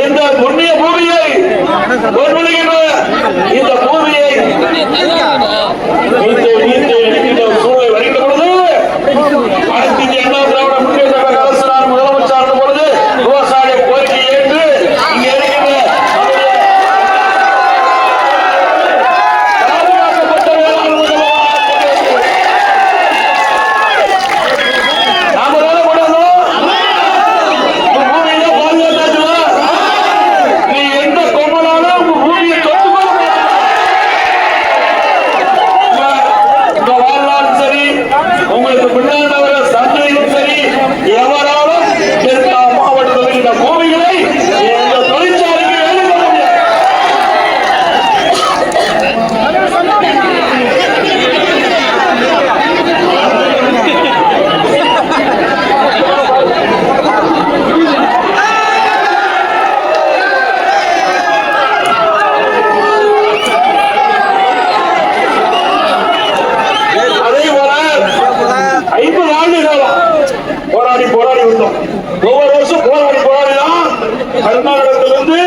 இந்த புண்ணிய பூமியை பொன்முழுகின்ற இந்த பூமியை சூழலை வருகின்ற பொழுது அனைத்து இந்திய அண்ணா திராவிட முன்னேற்ற கழக அரசு நான் முதலமைச்சர் பொழுது விவசாய கோரிக்கை ஏற்று இங்கே இருக்கின்ற ஒவ்வொரு வருஷம் போராடிதான் கர்நாடகத்திலிருந்து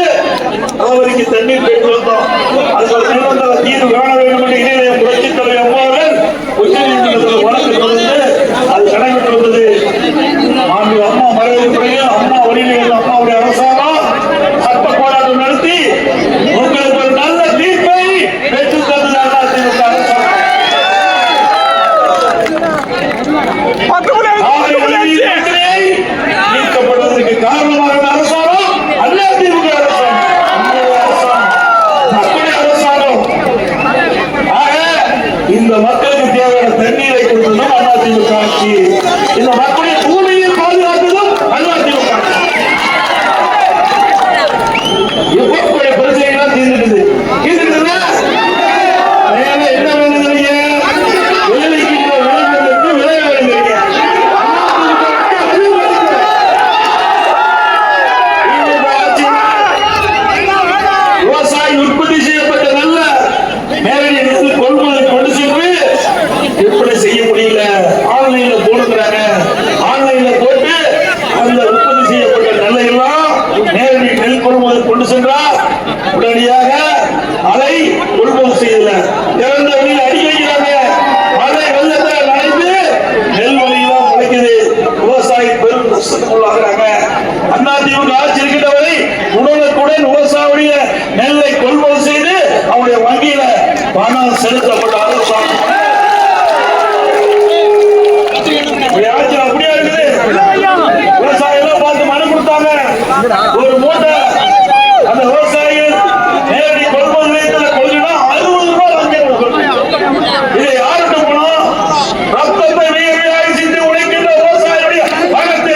அவருக்கு தண்ணீர் கேட்டு வந்தோம். அதுக்கு தீர்வு காண வேண்டும் என்று இணைய புரட்சி தலைவர் அம்மாவர்கள் உச்சநீதிமன்றத்தில் வழக்கு தொடர்ந்து அது நடைபெற்று வந்தது. அம்மா மறைவுடைய அம்மா வழியில் அம்மாவுடைய அரசாங்கம் சட்ட போராட்டம் நடத்தி உங்களுக்கு ஒரு நல்ல தீர்ப்பை பெற்று தந்தது அதிமுக அரசாங்கம். நீக்கப்படுவதற்கு காரணமாக அரசாங்கம் அதிமுக அரசாங்கம். ஆக இந்த மக்களுக்கு தேவையான தண்ணீரை கொடுத்ததும் அதிமுக ஆட்சி, இந்த மக்களுடைய பூமியை பாதுகாத்ததும் அதிமுக ஆட்சி. எப்போ பிரச்சனைகள் தீர்ந்துடுது என்ன வேணுங்கிறீங்க? விளைவிக்கின்ற விளைவுகளுக்கு விளைய வேணுங்கிறீங்க. விவசாயி உற்பத்தி செய்யப்பட்ட நல்ல நேரடி கொள்முதல் கொண்டு சென்று விற்பனை செய்ய முடியல. ஆன்லைன்ல போடுறாங்க. ஆன்லைன்ல போட்டு அந்த உற்பத்தி செய்யப்பட்ட நெல்லையெல்லாம் நேரடி நெல் கொள்முதல் கொண்டு சென்றால் உடனடியாக அதை கொள்முதல் செய்யல. திறந்த வழியில் அடி வைக்கிறாங்க. மழை வெள்ளத்தை நனைந்து நெல் வழியெல்லாம் முளைக்குது. விவசாயி பெரும் நஷ்டத்துக்குள்ளாகிறாங்க. அதிமுக ஆட்சி இருக்கின்றவரை உடனுக்குடன் விவசாயிய நெல்லை கொள்முதல் செய்து அவருடைய வங்கியில பணம் செலுத்தப்பட்ட அரசாங்கம் அப்படியே இருக்குது. விவசாயிகள் பார்த்து மனு கொடுத்தாங்க. ஒரு மூட்டை அந்த விவசாயிகள் நேரடி கொள்முதல் நிலையத்தில் கொள்ளுனா 60 ரூபாய் லஞ்சம் கொடுக்கணும். இதை யாருக்கு பணம்? ரத்தத்தை வேலையாக செஞ்சு உழைக்கின்ற விவசாயியுடைய பணத்தை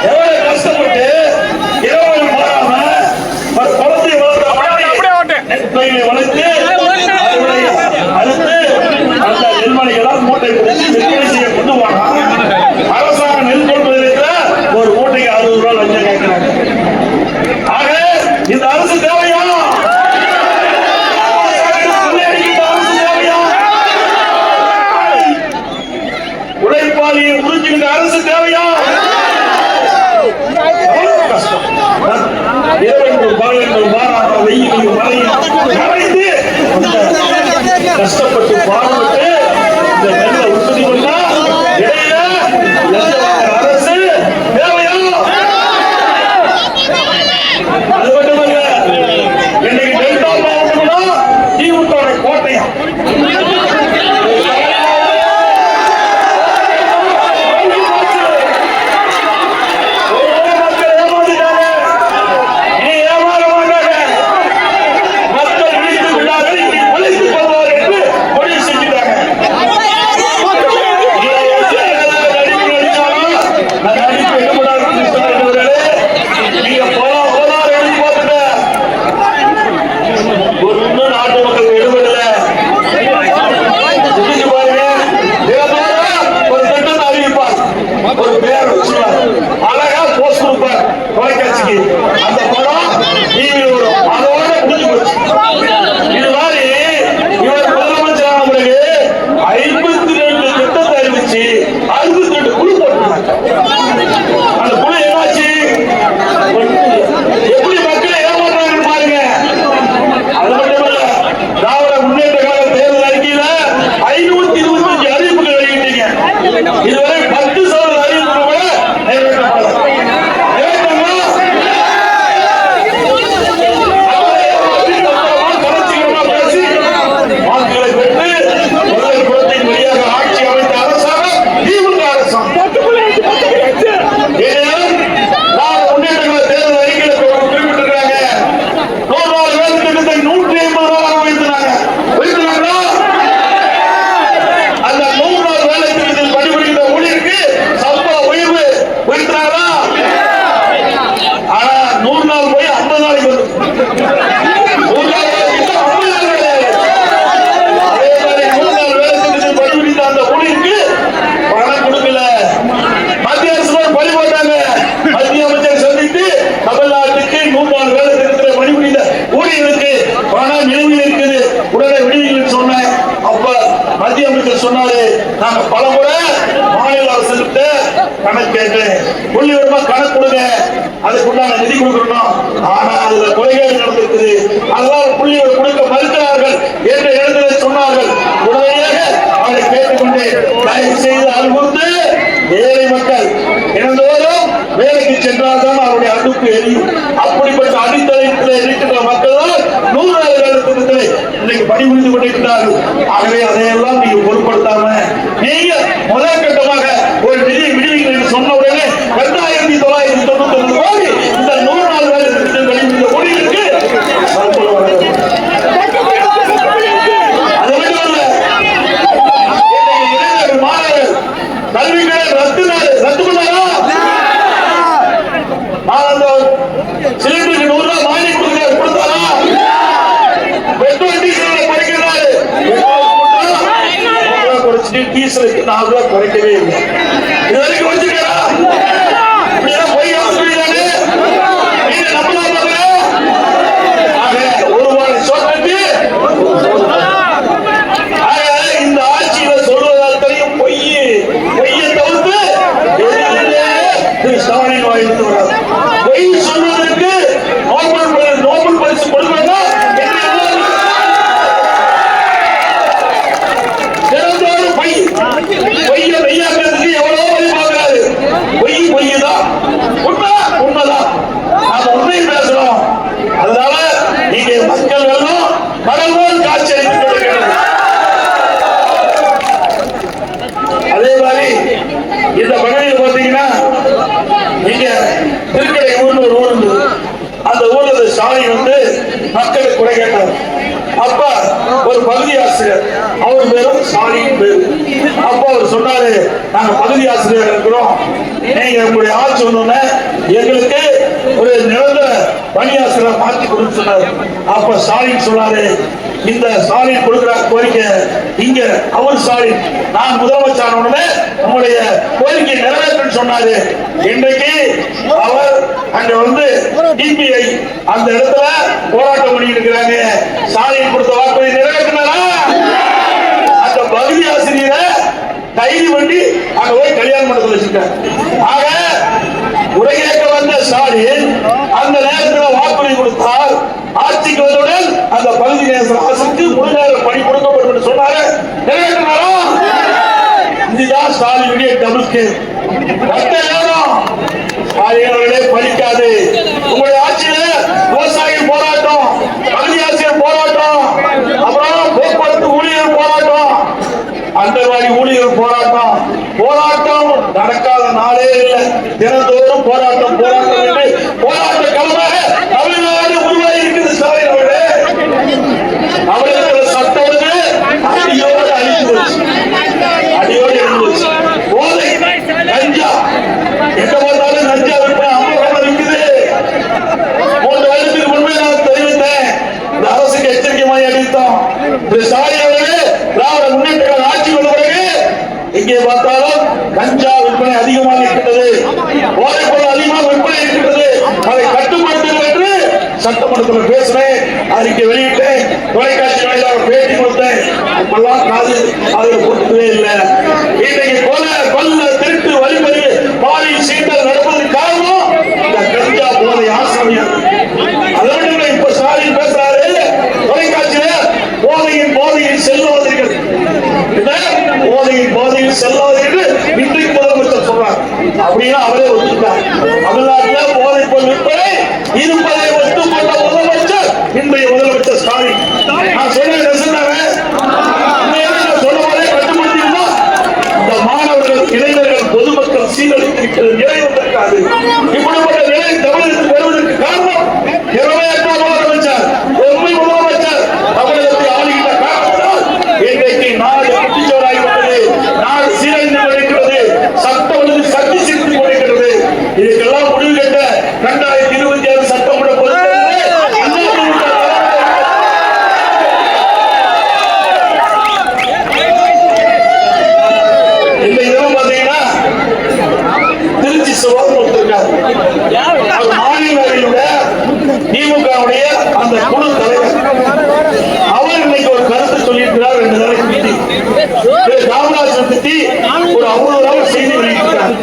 எவ்வளவு கஷ்டப்பட்டு இரவு மாறாம குளத்தை வளர்த்து அறுத்து அந்த நெல்மணிகளால் மூட்டை பிடிச்சு விற்பனை செய்ய கொண்டு போனா அரசாங்க நெல் கொள்முதல் ஒரு மூட்டைக்கு 60 ரூபாய் லஞ்சம் கேட்கிறாங்க. ஆக இந்த அரசு தேவையா? உழைப்பாளியை புரிஞ்சுக்கின்ற அரசு தேவையா? கஷ்டம். கஷ்டப்பட்டு பாடுபட்டு இந்த நெல்லை உற்பத்தி பண்ணா அரசு தேவையா? அது மட்டுமல்ல, இன்னைக்கு டெல்டா மாவட்டம்னா திமுக கோட்டையா? மக்கள் விழித்து விழாவை ஒழித்துக் கொள்வார் என்று முடிவு செஞ்சிட்டாங்க. கணக்கு கேட்டேன், புள்ளி விவரமா கணக்கு கொடுங்க, அதுக்குண்டான நிதி கொடுக்கணும். ஆனா அதுல குறைகள் நடந்திருக்குது, அதெல்லாம் புள்ளி விவரம் கொடுக்க மறுக்கிறார்கள் என்று எழுதுவதை சொன்னார்கள். உடனடியாக அவரை கேட்டுக்கொண்டு தயவு செய்து அனுபவித்து ஏழை மக்கள் இறந்தோறும் வேலைக்கு சென்றால்தான் அவருடைய அடுப்பு எரியும். அப்படிப்பட்ட அடித்தளத்தில் இருக்கின்ற மக்கள் தான் 100 காலத்திலே இன்னைக்கு பணிபுரிந்து கொண்டிருக்கிறார்கள். ஆகவே அதையெல்லாம் நீங்க பொருட்படுத்தாம நீங்க முதல் கட்டமாக ஒரு நிதி விடுவீங்க என்று சொன்ன உடனே 2999 கோடி இந்த 100 நாள் வேலை திட்டங்களில் இந்த முடிவிற்கு அது மட்டும் அல்ல, மாணவர்கள் கல்விகளை ரத்து பண்ணாரா? சிலிண்டருக்கு 100 ரூபாய் மானியம் கொடுத்தாரா? பெட்ரோல் டீசலை குறைக்கிறாரு, குறைச்சிட்டு டீசலுக்கு 4 ரூபாய் குறைக்கவே இல்லை. இது வரைக்கும் வச்சிருக்கா போய் ஆஸ்திரேலியாவே நீங்க நம்பலாம். ஒரு வாழை சொன்னது இந்த ஆட்சியில சொல்வதாத்தையும் பொய்யை தவிர்த்து ஸ்டாலின் வாய்த்து வராது. பொய் சொல்வதற்கு நோபல் பரிசு கொடுக்கணும். பொய்ய மெய்யாக்கிறதுக்கு எவ்வளவு வழி பார்க்கிறாரு. பொய்யுதான், உண்மைதான். நாம உண்மையை பேசுறோம். அதனால நீங்க மக்கள் எல்லாம் கடவுள் காட்சி அளிக்கிறது. அதே மாதிரி இந்த பகுதியில் பாத்தீங்கன்னா இங்க திருக்கடை ஊர்னு ஒரு ஊர் இருந்தது. அந்த ஊர்ல சாலை மக்களுக்கு குறை கேட்டார். அப்ப ஒரு பகுதி ஆசிரியர், அவர் பேரும் சாலியின் பேரு. அப்ப அவர் சொன்னாரு, நாங்க பகுதி ஆசிரியர் இருக்கிறோம், நீங்க உங்களுடைய ஆட்சி வந்தோடனே எங்களுக்கு ஒரு நிரந்தர பணி ஆசிரியர் மாற்றி கொடுத்து சொன்னாரு. அப்ப ஸ்டாலின் சொன்னாரு, இந்த ஸ்டாலின் கொடுக்கிற கோரிக்கை இங்க அவர் ஸ்டாலின் நான் முதலமைச்சர் உடனே உங்களுடைய கோரிக்கை நிறைவேற்ற சொன்னாரு. இன்றைக்கு அவர் அங்க டிபிஐ அந்த இடத்துல போராட்டம் பண்ணி இருக்கிறாங்க. ஸ்டாலின் கொடுத்த வாக்குறுதி நிறைவேற்றினாரா? அந்த பகுதி ஆசிரியரை கைது பண்ணி அங்க போய் கல்யாண மண்டபத்தில் வச்சிருக்காங்க. ஆக உரை கேட்க வந்த ஸ்டாலின் அந்த நேரத்தில் வாக்குறுதி கொடுத்தார். ஆட்சிக்கு வந்தவுடன் அந்த பகுதி நேரத்துக்கு முழு நேர பணி கொடுக்கப்படும் என்று சொன்னாரு. நிறைவேற்றினாரா? இதுதான் ஸ்டாலினுடைய டபுள் கேம். ஸ்டாலினர்களே படிக்காது. உங்களுடைய ஆட்சியில விவசாய போராட்டம், பகுதி ஆசிரியர் போராட்டம், அப்புறம் போக்குவரத்து ஊழியர் போராட்டம், அந்தவாடி ஊழியர் போராட்டம் நடக்காத நாளே இல்லை. தினந்தோறும் போராட்டம் என்று போராட்ட களமாக தமிழ்நாடு உருவாகி இருக்குது. ஸ்டாலின் அவர்களே, தமிழகத்தில் சட்டம் அடியோடு அழிந்து போதை கஞ்சா எங்க பார்த்தாலும் கஞ்சா விற்பனை அமர்வுகள் இருக்குது. 3 வருடத்துக்கு முன்பே நான் தெரிவித்தேன், இந்த அரசுக்கு எச்சரிக்கையாக அறிவித்தோம். ஸ்டாலின் அவர்களே, திராவிட முன்னேற்ற ஆட்சி வந்த பிறகு எங்கே பார்த்தாலும் கஞ்சா விற்பனை அதிகமாக இருக்கிறது, போதைப் பொருள் அதிகமாக விற்பனை இருக்கிறது, அதை கட்டுப்படுத்துங்கள் என்று சட்டமன்றத்தில் பேசினேன், அறிக்கை வெளியிட்டேன், தொலைக்காட்சி வாயிலாக பேட்டி கொடுத்தேன். அப்பெல்லாம் காது அதில் கொடுக்கவே இல்லை. இன்றைக்கு கொல்ல திருட்டு வழிபறி பாலி சீட்டல் நடப்பதற்கு காரணம் இந்த கஞ்சா போதை ஆசிரியர். அதோடு இப்ப ஸ்டாலின் பேசுறாரு தொலைக்காட்சியில, போதையில் செல்லுவதீர்கள், போதையில் செல்லாதீர்கள் இன்றைக்கு முதலமைச்சர் சொல்றார். அப்படின்னா அவரே ஒத்துக்கிட்டார். தமிழ்நாட்டில் போதைப் பொருள் விற்பனை இருப்பதை ஒத்துக்கொண்ட முதலமைச்சர் இன்றைய முதலமைச்சர் ஸ்டாலின். நான் சொன்னதை கட்டுப்படுத்தினா இந்த மாணவர்கள், இளைஞர்கள், பொதுமக்கள் சீரழித்திருக்கிறது நிலை வந்திருக்காது. இப்படிப்பட்ட நிலை தமிழகத்தில் வருவதற்கு காரணம் நிறைவேற்றாத முதலமைச்சர், உண்மை முதலமைச்சர் தமிழகத்தை ஆளுகின்ற காரணத்தால் இன்றைக்கு நாடு குட்டிச்சோராகிவிட்டது, நாடு சீரழிந்து கொண்டிருக்கிறது, சட்டம் ஒழுங்கு சக்தி சிரித்துக் கொண்டிருக்கிறது. இதுக்கெல்லாம் முடிவு கட்ட 2026 சட்டமன்ற பொதுத்தேர்தலில் இந்த இரவு பார்த்தீங்கன்னா திருச்சி சவால் கொடுத்திருக்காரு. மாநிலங்களவையில திமுகவுடைய அந்த குழு தலைவர் அவர் இன்னைக்கு ஒரு கருத்து சொல்லியிருக்கிறார். 2 நாளைக்கு முன்னாடி காமராஜர் பத்தி ஒரு 50 செய்தி வெளியிட்டிருக்கார்.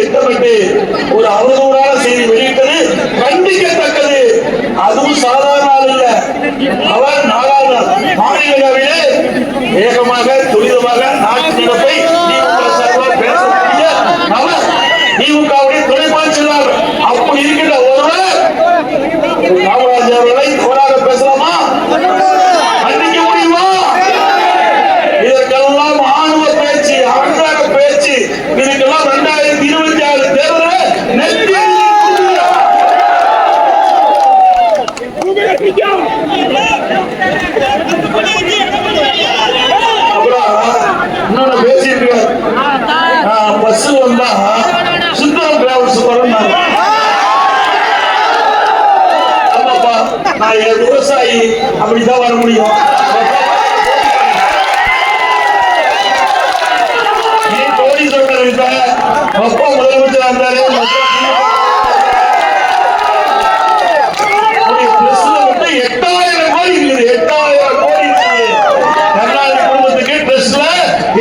திட்டமிட்டு ஒரு அவதூறான செய்தி வெளியிட்டது கண்டிக்கத்தக்கது. அதுவும் சாதாரண ஆள் இல்ல. அவர் மாநிலங்களவையிலே வேகமாக துரிதமாக நாட்டு நடப்பை திமுக சார்பாக பேசக்கூடிய அவர் திமுகவுடைய துணைப்பான் செல்வார். அப்படி இருக்கின்ற ஒருவர் காமராஜர் அவர்களை தவறாக பேசலாமா? கண்டிக்க முடியுமா? இதற்கெல்லாம் ஆணுவ பேச்சு, அகங்கார பேச்சு, இதுக்கெல்லாம் 2026 தேர்தல் நெற்றி. அப்புறம் இன்னொன்னு பேசிட்டு பஸ் வந்தா சுந்தரம் டிராவல்ஸ் வரணும். ஆமாப்பா, நான் விவசாயி, அப்படிதான் வர முடியும். நீ கோடி சொல்ற அப்பா முதலமைச்சர் இருந்தாரு. மட்டும் 8000 கோடி இருக்குது. 8000 கோடி இருக்குது. கருணாநிதி குடும்பத்துக்கு ட்ரெஸ்ல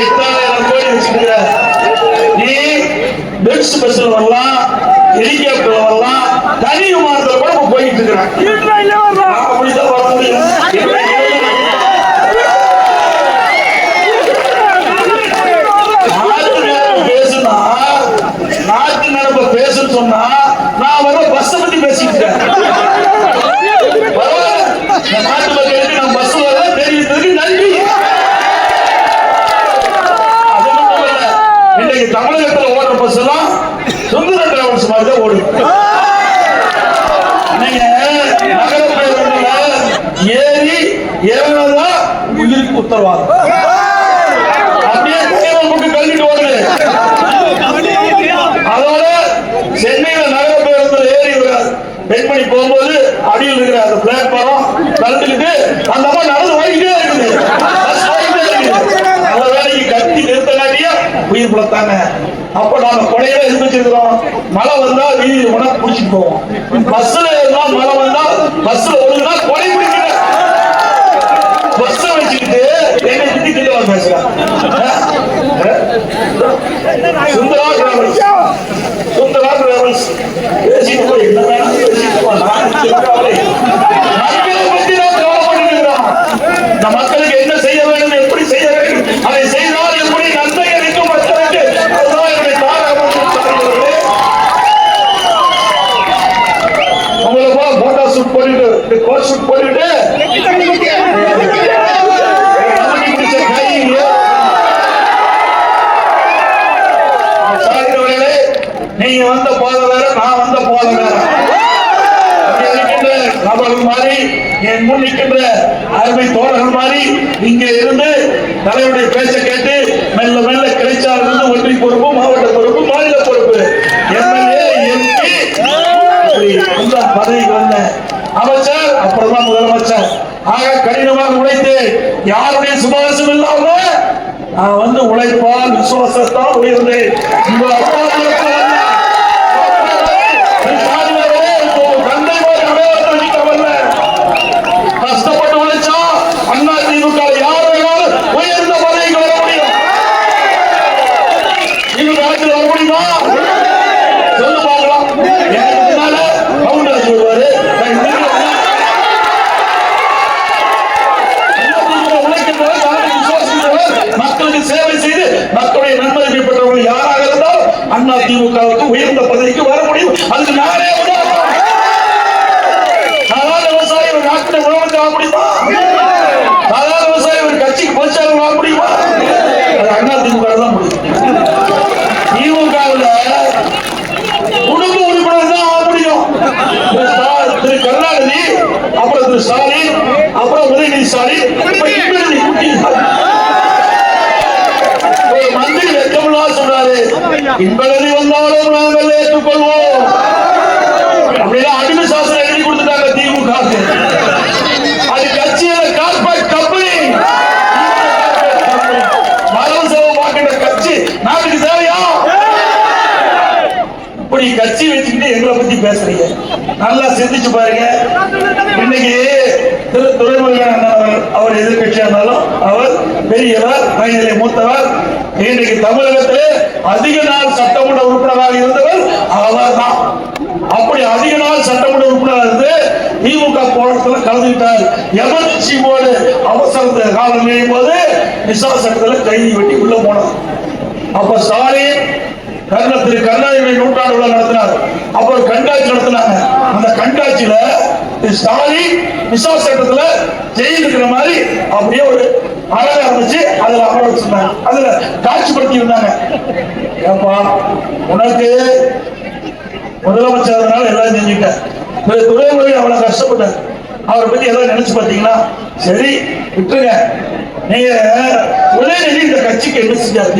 8000 கோடி வச்சிருக்கிற நீ பென்ஸ் பஸ்ல வரலாம், ஹெலிகாப்டர்ல வரலாம், தனி விமானத்துல கூட போயிட்டு இருக்கிறான். அப்படிதான் வர முடியும். நாட்டு நடப்ப பேசுன்னு சொன்னா நான் வர பஸ் பத்தி பேசிட்டு நாட்டு மக்களுக்கு நான் பஸ் வர தெரிவித்ததுக்கு நன்றி. அது மட்டும் இல்ல, இன்னைக்கு தமிழகத்தில் ஓடுற பஸ் எல்லாம் சுந்தர டிராவல்ஸ் மாதிரி தான் ஓடுது. நீங்க நகர பேருந்துல ஏறி ஏறினதா உயிருக்கு உத்தரவாதம். அப்படியே கல்விட்டு ஓடுது. அதோட சென்னையில நகர பேருந்துல ஏறி பெண்மணி போகும்போது அடியில் இருக்கிற அந்த பிளாட்பாரம் கலந்துக்கிட்டு அந்த அம்மா நடந்து போய்கிட்டே இருக்குது. நல்ல வேலைக்கு கட்டி நிறுத்தனாட்டியா உயிர் பிழைத்தாங்க. அப்ப நாம கொடையில எதிர்ப்பிச்சிருக்கிறோம். மழை வந்தா வீதியில் உணவு பிடிச்சிட்டு போவோம். பஸ்ல இருந்தா மழை வந்தா பஸ்ல ஒழுங்குனா கொடை பிடிக்கிற பஸ் வச்சுக்கிட்டு என்னை திட்டிக்கிட்டு பேசுறான். சுந்தரா டிராவல்ஸ் பேசிட்டு போய் என்ன வேணாலும் பேசிட்டு போ. மக்களை பத்தி நான் கவலைப்பட்டிருக்கிறோம். இந்த மக்களுக்கு என்ன செய்ய வேண்டும், எப்படி செய்ய வேண்டும், அதை செய்தால் எப்படி நன்மை அளிக்கும் மக்களுக்கு, அதுதான் என்னுடைய உங்களை போல போட்டோ ஷூட் போட்டுட்டு கோட் ஷூட் போட்டுட்டு நீங்க வந்த போத வேற, நான் வந்த போத வேற. நபர்கள் மாதிரி என் முன் நிற்கின்ற அருமை தோழர்கள் மாதிரி இங்க இருந்து தலைவருடைய பேச்ச கேட்டு மெல்ல மெல்ல கிடைச்சால் இருந்து ஒன்றிய பொறுப்பு, மாவட்ட பொறுப்பு, மாநில பொறுப்பு, எம்எல்ஏ, எம்பி, பதவிக்கு வந்த அமைச்சர், அப்புறம் தான் முதலமைச்சர். ஆக கடினமாக உழைத்து யாருடைய சுபாசம் இல்லாம நான் வந்து உழைப்பால் விசுவாசத்தால் உயர்ந்தேன். கஷ்டப்பட்டு உழைச்சா அண்ணா திமுக யார் வேணாலும் உயர்ந்த பதவிக்கு வர முடியும். திமுக ஆட்சியில் வர முடியுமா? சொல்லு பார்க்கலாம். எனக்கு முன்னால கவுண்டர் சொல்லுவாரு, மக்களுக்கு சேவை செய்து மக்களுடைய நன்மதிப்பை பெற்றவர்கள் யாராக இருந்தால் அண்ணா திமுகவுக்கு உயர்ந்த பதவிக்கு வர முடியும். அதுக்கு நானே சாதாரண விவசாயி ஒரு நாட்டில் முதலமைச்சர் ஆக முடியுமா? சாதாரண விவசாயி ஒரு கட்சிக்கு பொதுச்செயலாளர் ஆக முடியுமா? அது அண்ணா திமுக தான் முடியும். திமுகவில் குடும்ப உறுப்பினர் தான் ஆக முடியும். திரு கருணாநிதி, அப்புறம் திரு ஸ்டாலின், அப்புறம் உதயநிதி ஸ்டாலின், மந்திரி வெக்கமில்லா சொல்றாரு, இன்பநிதி வந்தாலும் நாங்கள் ஏற்றுக்கொள்வோம். அப்படின்னா அடிமை சாசனம் எழுதி கொடுத்துட்டாங்க திமுக. அது கட்சியில கார்பரேட் கம்பெனி, மரம் செலவு பார்க்கின்ற கட்சி நாட்டுக்கு தேவையா? இப்படி கட்சி வச்சுக்கிட்டு எங்களை பத்தி பேசுறீங்க. நல்லா சிந்திச்சு பாருங்க. இன்னைக்கு திரு துரைமுருகன் அவர் எதிர்கட்சியா இருந்தாலும் அவர் பெரியவர், வயதிலே மூத்தவர், இன்றைக்கு தமிழகத்திலே அதிக நாள் சட்டமன்ற உறுப்பினராக இருந்தவர் அவர் தான். அப்படி அதிக நாள் சட்டமன்ற உறுப்பினராக இருந்து திமுக போராட்டத்தில் கலந்துட்டார். எமர்ஜென்சி போர்டு அவசர காலம் நிகழும் போது விசாசனத்தில் கைதி வெட்டி உள்ள போனார். அப்ப ஸ்டாலின் திரு கருணாநிதி நூற்றாண்டு விழா நடத்தினார். அப்ப ஒரு கண்காட்சி நடத்தினாங்க. அந்த கண்காட்சியில ஸ்டாலின் விசாசனத்துல ஜெயில் இருக்கிற மாதிரி அப்படியே ஒரு அழகா இருந்துச்சு. அதுல அமர வச்சிருந்தாங்க. அதுல காட்சிப்படுத்தி இருந்தாங்க. ஏப்பா உனக்கு முதலமைச்சர் எல்லாம் செஞ்சுட்டேன். துறைமுறை அவ்வளவு கஷ்டப்பட்டார். அவரை பத்தி எதாவது நினைச்சு பாத்தீங்கன்னா சரி விட்டுருங்க. நீங்க உதயநிதி இந்த கட்சிக்கு என்ன செஞ்சார்?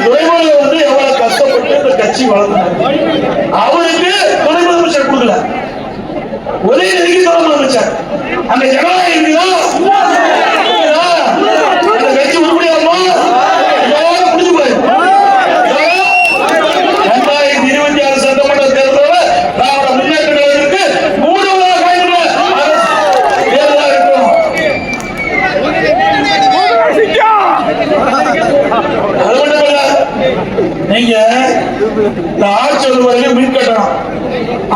துறைமுறை வந்து எவ்வளவு கஷ்டப்பட்டு இந்த கட்சி வளர்ந்தார். அவருக்கு துணை முதலமைச்சர் கொடுக்கல, உதயநிதிக்கு துணை முதலமைச்சர். அந்த ஜனநாயகம் இருக்குதா? அந்த கட்சி உருப்படியாமா? முடிஞ்சு போய் 2026 சட்டமன்ற தேர்தலில் திராவிட முன்னேற்ற கழகத்திற்கு 3வது தேர்தலாக இருக்கும். அது மட்டும் இல்ல, நீங்க இந்த ஆட்சி வரைக்கும் மின் கட்டணம்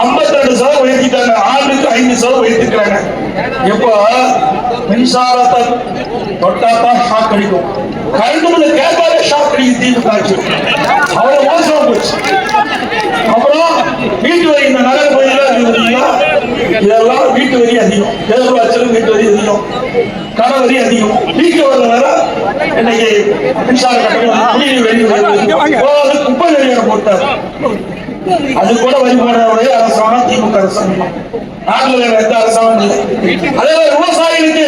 52% உயர்த்திட்டாங்க. ஆண்டுக்கு 5% உயர்த்திக்கிறாங்க. இப்போ மின்சாரத்தை தொட்டாத்தான் ஷாக் அடிக்கும். கரண்ட் பில்ல கேட்காத ஷாக் அடிக்கும் திமுக ஆட்சி. அவ்வளவு மோசமா போச்சு. அப்புறம் வீட்டு வரி, இந்த நகர பகுதியில் இதெல்லாம் வீட்டு வரி அதிகம், தேர்தல் வீட்டு வரி அதிகம், கட வரி அதிகம். வீட்டு வரல வேற இன்னைக்கு மின்சார கட்டணம் குப்பை வரியை போட்டார். அது கூட வரி போடுறவருடைய அரசாங்கம் திமுக அரசாங்கம். நாட்டில் வேற எந்த அரசாங்கம் இல்லை. அதே விவசாயிகளுக்கு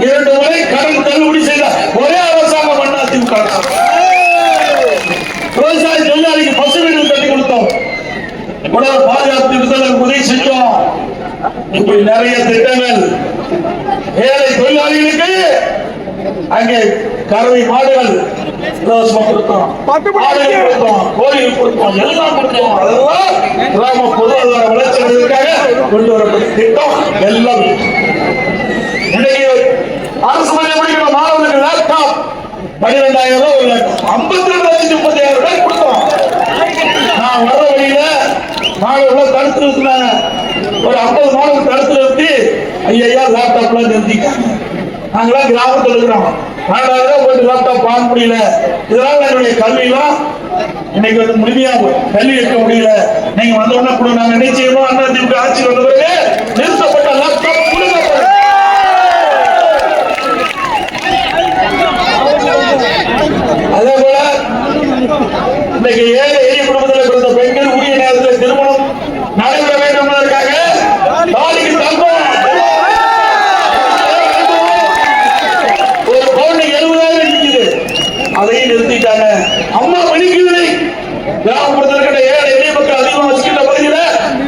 2 முறை கடன் தள்ளுபடி செய்த ஒரே அரசாங்கம் பண்ணா திமுக அரசாங்கம். விவசாய தொழிலாளிக்கு பசு வீடு கட்டி கொடுத்தோம். உடல் பாதுகாப்பு திட்டங்களுக்கு உதவி செஞ்சோம். இப்படி நிறைய திட்டங்கள். ஏழை தொழிலாளிகளுக்கு அங்கே கறவை மாடுகள் இலவசமா கொடுத்தோம், ஆடுகள் கொடுத்தோம், கோழிகள் கொடுத்தோம், எல்லாம் கொடுத்தோம். அதெல்லாம் கிராம பொருளாதார வளர்ச்சிக்காக கொண்டு வரப்பட்ட திட்டம் எல்லாம். இன்னைக்கு அரசு பள்ளி படிக்கிற மாணவர்களுக்கு லேப்டாப் 12,000 ரூபாய், ஒரு லேப்டாப் 52,30,000 ரூபாய் கொடுத்தோம். நான் வர வழியில மாணவர்கள் தடுத்து நிறுத்தினாங்க. ஒரு 50 மாணவர்கள் தடுத்து நிறுத்தி ஐயா லேப்டாப்லாம் நிறுத்திட்டாங்க. நாங்களாம் கிராமத்தில் இருக்கிறோம். 4,000 போயிட்டு லேப்டாப் வாங்க முடியல. இதனால என்னுடைய கல்வியெல்லாம் இன்னைக்கு வந்து முழுமையா கல்வி எடுக்க முடியல. நீங்க வந்த உடனே கூட நாங்க நிச்சயமா அண்ணா திமுக ஆட்சி வந்த பிறகு நிறுத்தப்பட்ட லேப்டாப் கொடுக்கப்படும். அதே போல இன்னைக்கு ஏழை எளிய குடும்பத்தில் பிறந்த பெண்கள் உரிய நேரத்தில் திருமணம் நடைபெற வேண்டும் என்பதற்காக தாலிக்கு தங்கம் ஒரு பவுனுக்கு 70,000 இருக்குது. அதையும் நிறுத்திட்டாங்க. அம்மா மணிக்கு கிராமப்புறத்தில் இருக்கிற ஏழை எளிய மக்கள் அதிகமாக வச்சுக்கிட்ட பகுதியில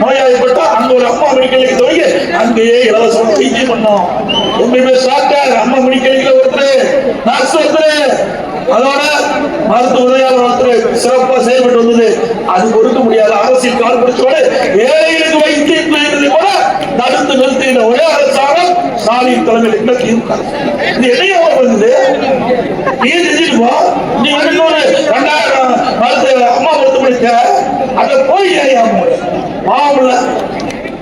நோயாளிப்பட்டா அங்க ஒரு அம்மா மணிக்கலைக்கு துவங்கி அங்கேயே இலவசம் வைத்தியம் பண்ணோம். எப்பயுமே சாப்பிட்டார் அம்மா மணிக்கலைக்கு ஒருத்தர் நர்ஸ் ஒருத்தர், அதோட மருத்துவ உதவியாளர் ஒருத்தர் சிறப்பாக செயல்பட்டு வந்தது. அது கொடுக்க முடியாத அரசியல் கால் பிடிச்சோடு ஏழைகளுக்கு வைத்தியம் கூட தடுத்து நிறுத்துகின்ற ஒரே அரசாங்கம் ஸ்டாலின் தலைமையில் திமுக. இது எதையோ வந்தது நீ செஞ்சிருப்பா. நீ இன்னொரு 2,000 மருத்துவ அம்மா மருத்துவமனைக்க அங்க போய் மாவுல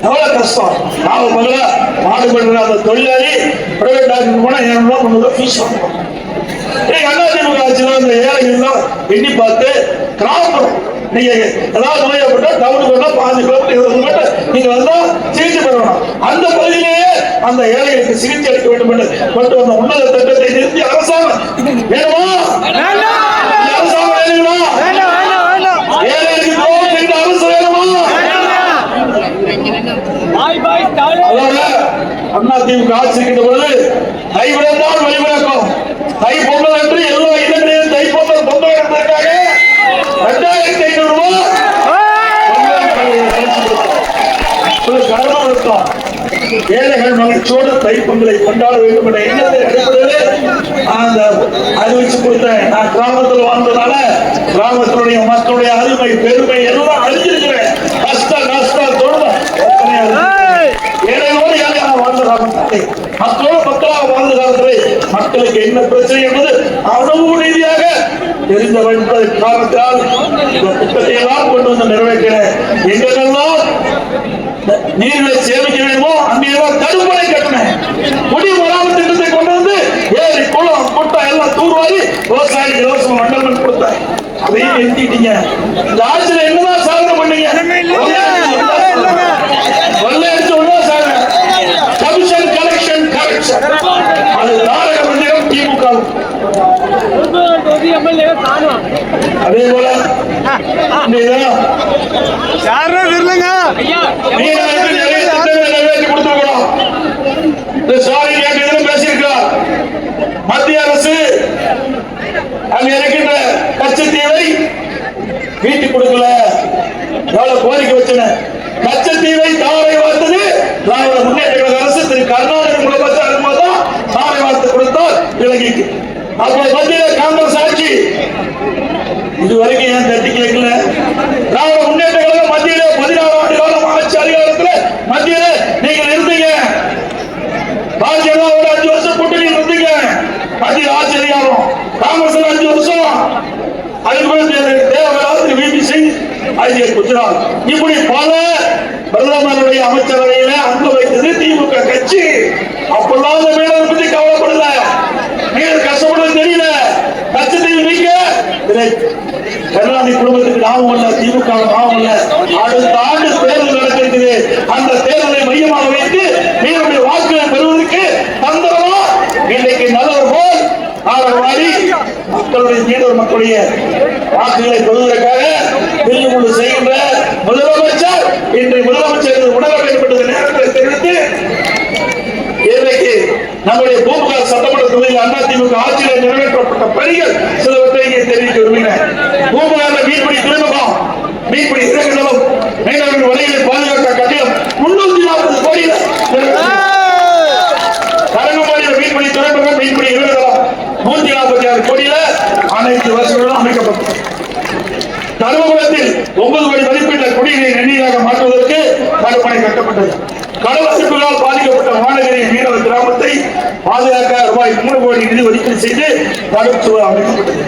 எவ்வளவு கஷ்டம். நான் முதல்ல பாடுபடுற அந்த தொழிலாளி பிரைவேட் டாக்டர் போனா 200 ரூபாய் ஃபீஸ் வாங்குவோம். அண்ணா திமுக ஆட்சியில் அந்த ஏழைகள் எண்ணி பார்த்து கிராமப்புறம் நீங்க ஏதாவது நோயப்பட்டா டவுனுக்கு 5 கிலோமீட்டர் 20 கிலோமீட்டர் நீங்க வந்தா சிகிச்சை பெறணும். அந்த பகுதியிலேயே அந்த ஏழைகளுக்கு சிகிச்சை அளிக்க வேண்டும் என்று கொண்டு வந்த உன்னத திட்டத்தை நிறுத்தி அரசாங்கம் வேணுமா? அரசாங்கம் வேணுமா? ஏழைகளுக்கு துரோகம் செய்த அரசு வேணுமா? அதோட அண்ணா திமுக ஆட்சி இருக்கின்ற பொழுது தைவிடத்தான் வழிபிறக்கும். தை பொங்கல் என்று எல்லா இடங்களிலும் தை பொங்கல் பொங்கல் என்பதற்காக 2,500 ரூபாய் கடமை கொடுத்தோம். ஏழைகள் மகிழ்ச்சியோடு தை பொங்கலை கொண்டாட வேண்டும் என்ற எண்ணத்தை அடிப்படையில் அந்த அறிவிச்சு கொடுத்தேன். நான் கிராமத்தில் வாழ்ந்ததால கிராமத்தினுடைய மக்களுடைய அருமை பெருமை எல்லாம் அறிஞ்சிருக்கிறேன். கஷ்ட நஷ்டம் தோணும் ஏழைகளோடு ஏழையாக வாழ்ந்ததாக மக்களோட மக்களாக வாழ்ந்த காலத்திலே மக்களுக்கு என்ன பிரச்சனை என்பது அனுபவ ரீதியாக தெரிந்தவன் என்பதை காரணத்தால் இந்த திட்டத்தை எல்லாம் கொண்டு வந்து நிறைவேற்றின. எங்கெல்லாம் நீர்களை சேமிக்க வேண்டுமோ அங்கெல்லாம் தடுப்பணை கட்டினேன். குடிமராமத்து திட்டத்தை கொண்டு வந்து ஏரி குளம் குட்டை எல்லாம் தூர்வாரி விவசாயிக்கு இலவசம் மண்டலம் கொடுத்தாங்க. அதையும் நிறுத்திட்டீங்க. இந்த ஆட்சியில் என்னதான் சாதனை பண்ணீங்க? கொள்ளையடிச்சு ஒண்ணா சாதனை. கமிஷன் கலெக்ஷன் கரெக்ஷன் அது தாரக மந்திரம் திமுக. அதே போல பேசியிருக்கிறார். மத்திய அரசு அங்க இருக்கின்ற கச்சத்தீவை வீட்டுக்கு கொடுக்கல. எவ்வளவு கோரிக்கை வச்சன. கச்சத்தீவை தாரை வார்த்தது திராவிட முன்னேற்ற கழக அரசு திரு கருணாநிதி முதலமைச்சர் தான் தாரை வார்த்தை கொடுத்தார் இலங்கைக்கு. அப்போ மத்திய காங்கிரஸ் ஆட்சி இதுவரைக்கும் ஏன் தட்டி கேட்கல? திராவிட முன்னேற்ற கழகம் மத்தியில 16 ஆண்டு காலம் ஆட்சி அதிகாரத்தில் மத்தியில நீங்க இருந்தீங்க. பாரதிய ஜனதாவோட 5 வருஷம் கூட்டணி இருந்தீங்க. மத்திய ஆட்சி அதிகாரம் காங்கிரஸ் 5 வருஷம். அதுக்கு விபிசி குஜராத் இப்படி பல பிரதமருடைய அமைச்சரவையில அங்க வைத்தது திமுக கட்சி. அப்பெல்லாம் அந்த மீனவர் பத்தி கவலைப்படல. மீனவர் கஷ்டப்படுறது தெரியல. கச்சத்தீவு நீங்க கருணாநிதி குடும்பத்துக்கு லாபம் இல்ல, திமுக லாபம் இல்ல. அடுத்த ஆண்டு தேர்தல் நடக்கிறது. அந்த தேர்தலை மையமாக வைத்து மீனவருடைய வாக்குகளை பெறுவதற்கு தந்திரமா இன்னைக்கு நல்லவர் போல் ஆரவாடி மக்களுடைய மீனவர் மக்களுடைய வாக்குகளை பெறுவதற்காக கொண்டு செய்கின்ற முதலமைச்சர் இன்று முதலமைச்சர் உணர வேண்டும் என்ற நேரத்தை தெரிவித்து இன்றைக்கு நம்முடைய பூம்புகார் சட்டமன்ற தொகுதியில் அதிமுக ஆட்சியில் நிறைவேற்றப்பட்ட பணிகள் சிலவற்றை இங்கே தெரிவிக்க விரும்பினேன். பூம்புகாரில் மீன்பிடி துறைமுகம், மீன்பிடி இறங்குதளம், மீனவர்கள் வலைகளை பாதுகாக்க கட்டிடம் 340 கோடியில் கரங்கம்பாடியில் மீன்பிடி துறைமுகம், மீன்பிடி இறங்குதளம் 146 கோடியில் அனைத்து வசதிகளும் அமைக்கப்பட்டது. தருமபுரத்தில் 9 கோடி மதிப்பீட்டில் குடிநீரை நன்னீராக மாற்றுவதற்கு தடுப்பணை கட்டப்பட்டது. கடல் அரிப்புகளால் பாதிக்கப்பட்ட வானகிரி மீனவர் கிராமத்தை பாதுகாக்க ரூபாய் 3 கோடி நிதி ஒதுக்கீடு செய்து தடுப்பு சுவர் அமைக்கப்பட்டது.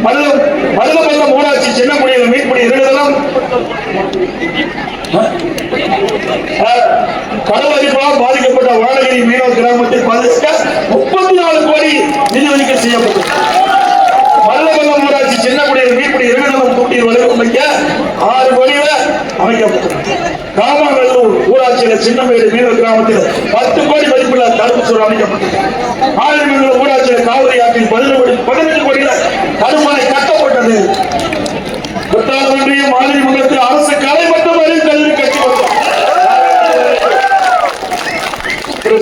மருதப்பள்ளம் ஊராட்சி சின்னக்குடியில் மீன்பிடி இறங்குதளம் கடல் அரிப்பால் பாதிக்கப்பட்ட வானகிரி மீனவர் கிராமத்தை பாதுகாக்க 34 கோடி நிதி ஒதுக்கீடு செய்யப்பட்டது. மருதப்பள்ளம் ஊராட்சி சின்னக்குடியில் மீன்பிடி இறங்குதளம் தூண்டில் வளைவு வைக்க 6 கோடியில அமைக்கப்பட்டது. காமநல்லூர் ஊராட்சியில் சின்னமேடு மீனவர் கிராமத்தில் 10 கோடி மதிப்புள்ள தடுப்பு சுவர் அமைக்கப்பட்டது. ஆயிரமங்கலம் ஊராட்சியில் காவிரி ஆற்றில் 15 கோடியில தடுப்பணை கட்டப்பட்டது. குற்றாலமன்றியம் மாதிரி முகத்தில் அரசு கலை மற்றும் கல்வி கட்சி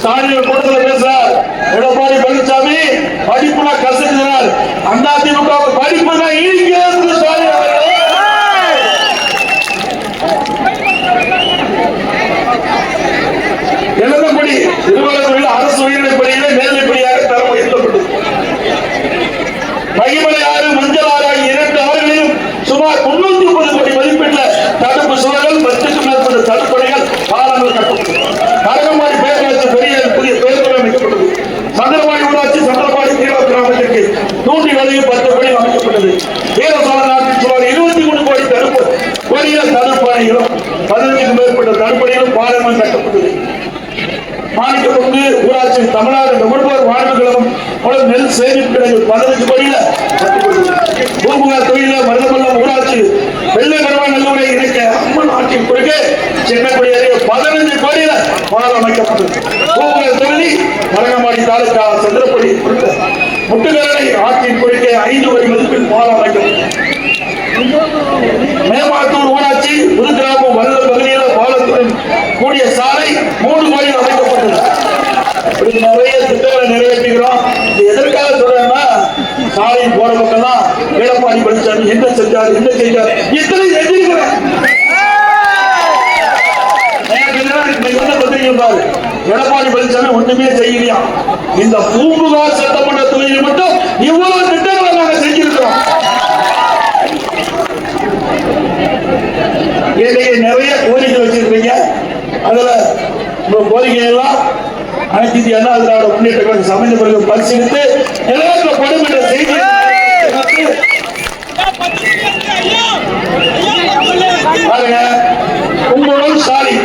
சாணியில் கூட்டத்தில் பேசுறார் எடப்பாடி பழனிசாமி. படிப்புனா கசக்கிறார். அதிமுக படிப்பு தான் ஈடுகிறது. எழுதப்படி திருவள்ளூரில் அரசு உயர்நிலைப் பள்ளியிலே மேல்நிலைப்படியாக தரம் உயர்த்தப்பட்டது. மகிமலை ஆறு, மஞ்சள் ஆறு ஆகிய 2 ஆறுகளிலும் சுமார் 330 கோடி மதிப்பீட்டில் தடுப்பு சுவர்கள் 10க்கும் மேற்பட்ட தடுப்பணைகள் பாலங்கள் கட்டப்பட்டது. கரகம்பாடி பேரூராட்சி பெரிய புதிய பேருந்து அமைக்கப்பட்டது. சந்திரபாடி ஊராட்சி சந்திரபாடி மீனவர் கிராமத்திற்கு தூண்டி வலையில் 10 கோடி அமைக்கப்பட்டது. வீரசோழ நாட்டில் சுமார் 23 கோடி தடுப்பணைகளும் 15க்கும் மேற்பட்ட தடுப்பணைகளும் பாலங்கள் கட்டப்பட்டது. மாணிக்கப்பட்டு ஊராட்சி தமிழ்நாடு நுகர்வோர் வாழ்வு கழகம் மூலம் நெல் சேமிப்பு கிடங்கு 15 கோடியில பூம்புகார் தொகுதியில் மருதப்பள்ளம் ஊராட்சி வெள்ளை பெருமாநல்லூரை இணைக்க அம்மன் ஆற்றின் குறுக்கே சின்னக்குடி அருகே 15 கோடியில பாலம் அமைக்கப்பட்டது. பூம்புகார் தொகுதி கரங்கம்பாடி தாலுகா சந்திரப்படி முட்டுக்கரணை ஆற்றின் குறுக்கே 5 கோடி மதிப்பில் பாலம் அமைக்கப்பட்டது. மேமாத்தூர் ஊராட்சி புதுக்கிராமம் வல்ல பகுதியில் பாலத்துடன் கூடிய சாலை 3 கோடியில் அமைக்கப்பட்டது. நிறைய திட்டங்களை நிறைவேற்றுகிறோம். எதற்காக சொல்றேன்னா சாலை போற பக்கம் தான் எடப்பாடி பழனிசாமி என்ன செஞ்சார் இத்தனை செஞ்சிருக்கிறேன். எடப்பாடி பழனிசாமி ஒண்ணுமே செய்யலையா? இந்த பூம்புகார் சட்டமன்ற தொகுதியில் மட்டும் இவ்வளவு திட்டங்களை நாங்கள் செஞ்சிருக்கிறோம். நிறைய கோரிக்கை வச்சிருப்பீங்க. அதுல கோரிக்கை எல்லாம் அனைத்து இந்திய அண்ணா திராவிட முன்னேற்ற கழகம் அமைந்த பிறகு பரிசீலித்து நிறைவேற்றப்படும் என்ற செய்தி பாருங்க. உங்களுடன் ஸ்டாலின்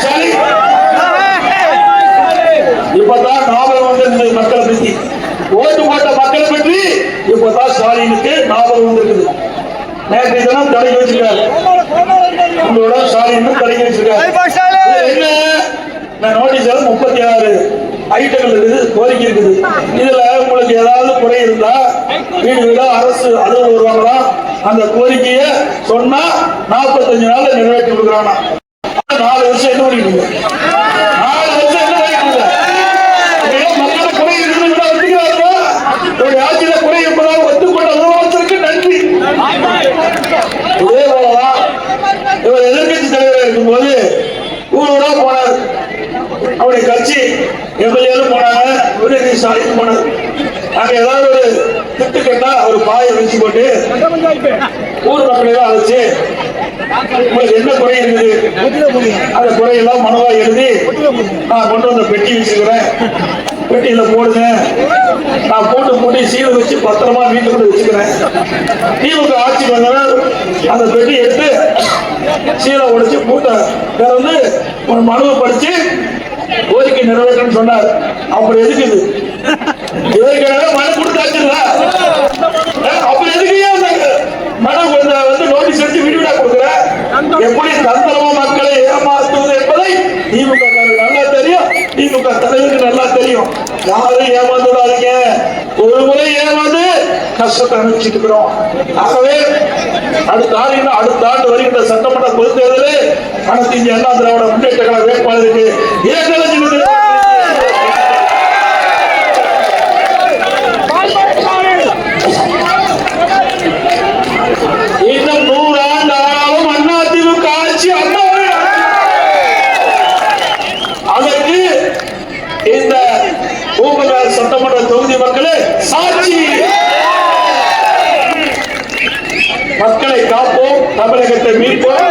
ஸ்டாலின் இப்பதான் ஞாபகம் வந்து மக்களை பற்றி ஓட்டு போட்ட மக்களை பற்றி இப்பதான் ஸ்டாலினுக்கு ஞாபகம் வந்திருக்குது. நேற்று தினம் தடை வச்சிருக்காரு. உங்களோட ஸ்டாலின் தடை வச்சிருக்காரு. என்ன நோட்டீஸ் 36 ஐட்டங்கள் இருக்குது, கோரிக்கை இருக்குது. இதுல உங்களுக்கு ஏதாவது குறை இருந்தா வீடு வீடா அரசு அலுவலர் வருவாங்களா, அந்த கோரிக்கையை சொன்னா 45 நாள்ல நிறைவேற்றி கொடுக்குறாங்க. 4 வருஷம் என்ன பண்ணிட்டு 4 வருஷம் என்ன பண்ணிட்டு மக்கள குறை இருந்து ஆட்சியில குறை என்பதாக ஒத்துக்கொண்ட முதலமைச்சருக்கு நன்றி. இதே போலதான் இவர் எதிர்கட்சி தலைவராக இருக்கும் போது ஊரோட போனார். அவருடைய கட்சி எம்எல்ஏலும் போனாங்க, உதயநிதி ஸ்டாலின் போனார். அங்க ஏதாவது ஒரு திட்டு கேட்டா ஒரு பாயை வச்சு போட்டு ஊர் மக்களை அழைச்சு உங்களுக்கு என்ன குறை இருக்குது அந்த குறையெல்லாம் மனுவா எழுதி நான் கொண்டு வந்த பெட்டி வச்சுக்கிறேன், பெட்டியில போடுங்க, நான் போட்டு சீலை வச்சு பத்திரமா வீட்டுக்குள்ள வச்சுக்கிறேன். திமுக ஆட்சி வந்தவர் அந்த பெட்டி எடுத்து சீலை உடைச்சு பூட்டை திறந்து ஒரு மனுவை படிச்சு கோரிக்கை நிறைவேற்றன்னு சொன்னார். அப்படி எதுக்குது இதற்காக மனு கொடுத்தாச்சுங்களா? அப்படி எதுக்கு மனு வந்து நோட்டீஸ் எடுத்து விடுவிடா கொடுக்குற? எப்படி தந்திரமா மக்களை ஏமாற்றுவது என்பதை திமுக நல்லா தெரியும், திமுக தலைவருக்கு நல்லா தெரியும். யாரும் ஏமாந்துடாதீங்க. ஒரு முறை ஏமாந்து கஷ்டத்தை அனுப்பிச்சுட்டு இருக்கிறோம். ஆகவே அடுத்த ஆண்டு வருகின்ற சட்டமன்ற பொதுத் தேர்தலில் அனைத்து இந்திய அண்ணா திராவிட முன்னேற்ற கழக வேட்பாளருக்கு இன்னும் 100 ஆண்டு ஆனாலும் அதிமுக ஆட்சி அதற்கு இந்த பூம்புகார் சட்டமன்ற தொகுதி மக்களே சாட்சி. மக்களை காப்போம், தமிழகத்தை மீட்போம்.